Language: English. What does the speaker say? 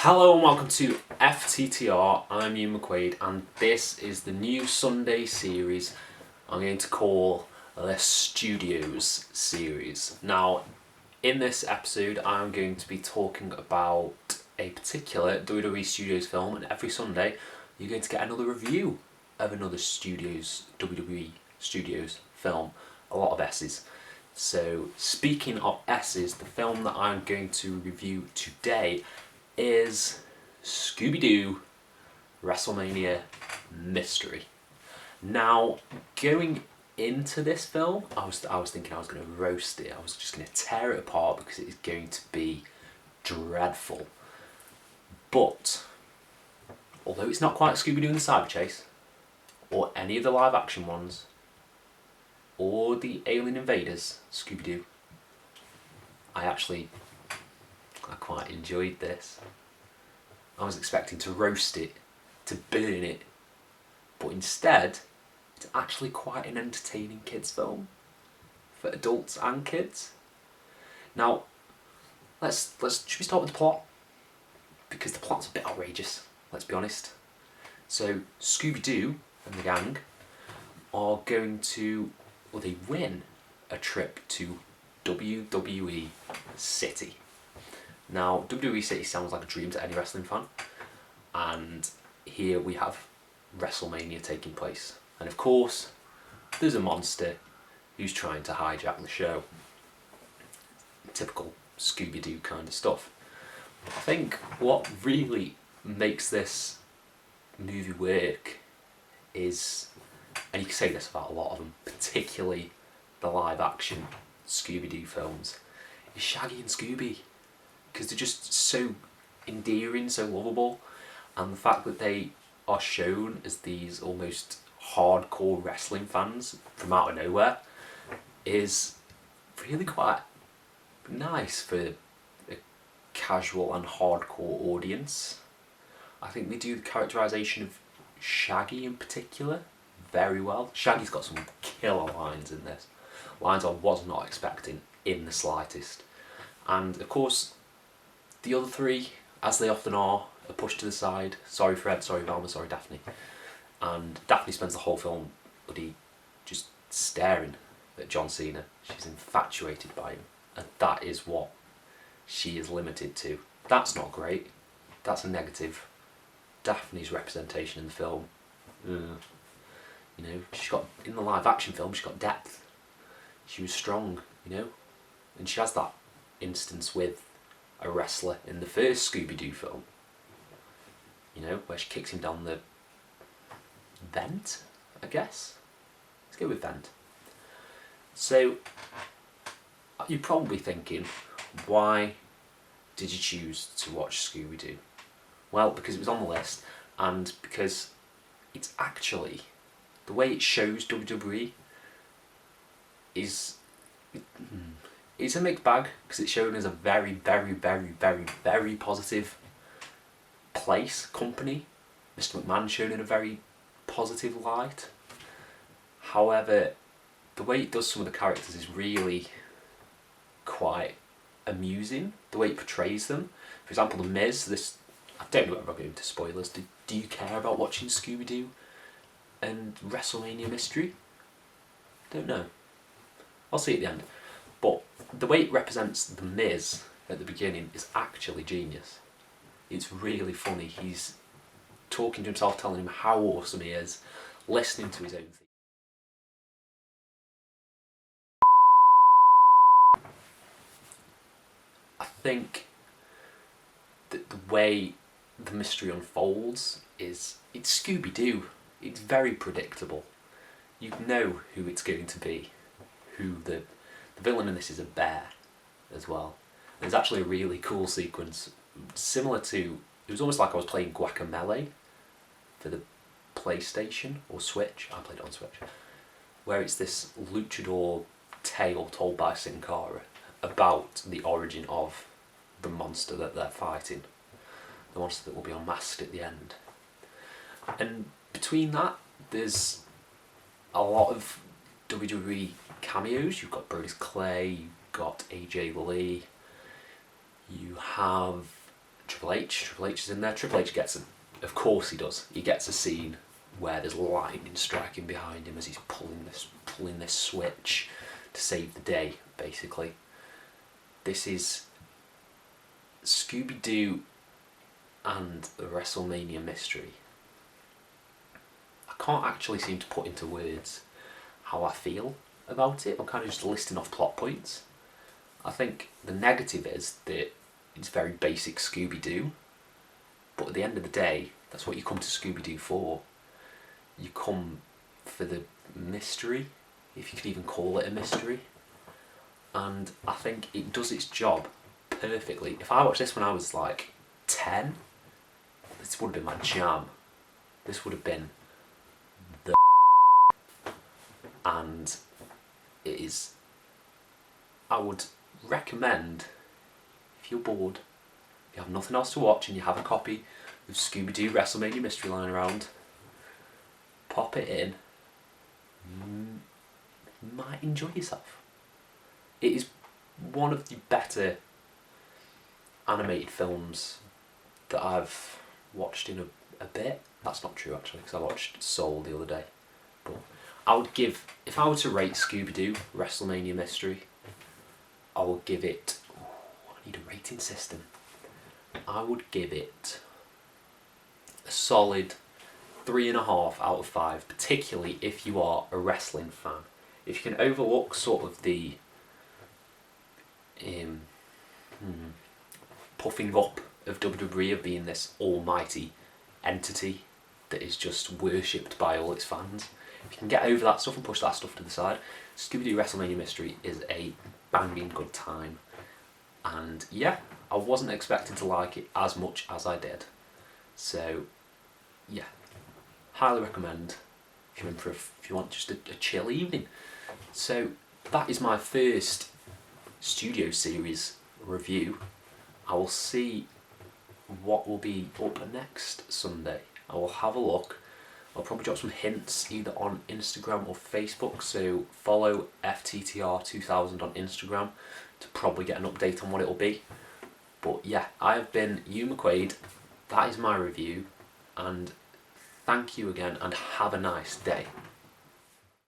Hello and welcome to FTTR. I'm Ian McQuaid and this is the new Sunday series I'm going to call the Studios series. Now, in this episode I'm going to be talking about a particular WWE Studios film, and every Sunday you're going to get another review of another WWE Studios film. A lot of S's. So speaking of S's, the film that I'm going to review today is Scooby-Doo WrestleMania Mystery. Now, going into this film, I was thinking I was going to roast it. I was just going to tear it apart because it is going to be dreadful. But although it's not quite Scooby-Doo and the Cyber Chase, or any of the live action ones, or the Alien Invaders Scooby-Doo, I quite enjoyed this. I was expecting to roast it, to burn it, but instead, it's actually quite an entertaining kids' film for adults and kids. Now, should we start with the plot? Because the plot's a bit outrageous, let's be honest. So, Scooby-Doo and the gang are they win a trip to WWE City. Now, WWE City sounds like a dream to any wrestling fan, and here we have WrestleMania taking place. And of course, there's a monster who's trying to hijack the show. Typical Scooby-Doo kind of stuff. I think what really makes this movie work is, and you can say this about a lot of them, particularly the live action Scooby-Doo films, is Shaggy and Scooby. Because they're just so endearing, so lovable, and the fact that they are shown as these almost hardcore wrestling fans from out of nowhere is really quite nice for a casual and hardcore audience. I think they do the characterisation of Shaggy in particular very well. Shaggy's got some killer lines in this, lines I was not expecting in the slightest. And of course, the other three, as they often are pushed to the side. Sorry Fred, sorry Velma, sorry Daphne. And Daphne spends the whole film bloody just staring at John Cena. She's infatuated by him, and that is what she is limited to. That's not great. That's a negative. Daphne's representation in the film, she's got, in the live action film, she's got depth. She was strong, and she has that instance with a wrestler in the first Scooby-Doo film, where she kicks him down the vent, I guess. Let's go with vent. So, you're probably thinking, why did you choose to watch Scooby-Doo? Well, because it was on the list, and because it's actually, the way it shows WWE is... It's a mixed bag, because it's shown as a very, very, very, very, very positive company. Mr. McMahon's shown in a very positive light. However, the way it does some of the characters is really quite amusing, the way it portrays them. For example, The Miz, I don't know if I'm going to spoilers. Do you care about watching Scooby-Doo and WrestleMania Mystery? Don't know. I'll see at the end. But the way it represents The Miz at the beginning is actually genius. It's really funny. He's talking to himself, telling him how awesome he is, listening to his own theme. I think that the way the mystery unfolds it's Scooby-Doo. It's very predictable. You know who it's going to be, who the villain in this is a bear as well. There's actually a really cool sequence similar to, it was almost like I was playing Guacamelee for the PlayStation or Switch. I played it on Switch, where it's this luchador tale told by Sin Cara about the origin of the monster that they're fighting, the monster that will be unmasked at the end. And between that, there's a lot of WWE cameos. You've got Brodus Clay, you've got AJ Lee, you have Triple H. Triple H is in there. Triple H gets him. Of course he does. He gets a scene where there's lightning striking behind him as he's pulling this switch to save the day, basically. This is Scooby-Doo and the WrestleMania Mystery. I can't actually seem to put into words how I feel about it. I'm kind of just listing off plot points. I think the negative is that it's very basic Scooby-Doo, but at the end of the day, that's what you come to Scooby-Doo for. You come for the mystery, if you could even call it a mystery, and I think it does its job perfectly. If I watched this when I was like 10, this would have been my jam. This would have been the and it is. I would recommend, if you're bored, if you have nothing else to watch and you have a copy of Scooby-Doo WrestleMania Mystery lying around, pop it in. You might enjoy yourself. It is one of the better animated films that I've watched in a bit. That's not true actually, because I watched Soul the other day. But I would give, if I were to rate Scooby-Doo WrestleMania Mystery, I would give it, I need a rating system. I would give it a solid 3.5 out of 5, particularly if you are a wrestling fan. If you can overlook sort of the puffing up of WWE of being this almighty entity that is just worshipped by all its fans, if you can get over that stuff and push that stuff to the side, Scooby-Doo WrestleMania Mystery is a banging good time. And yeah, I wasn't expecting to like it as much as I did. So yeah, highly recommend if you're in for if you want just a chill evening. So that is my first studio series review. I will see what will be up next Sunday. I will have a look. I'll probably drop some hints either on Instagram or Facebook, so follow FTTR2000 on Instagram to probably get an update on what it'll be. But yeah, I have been Hugh McQuaid. That is my review, and thank you again and have a nice day.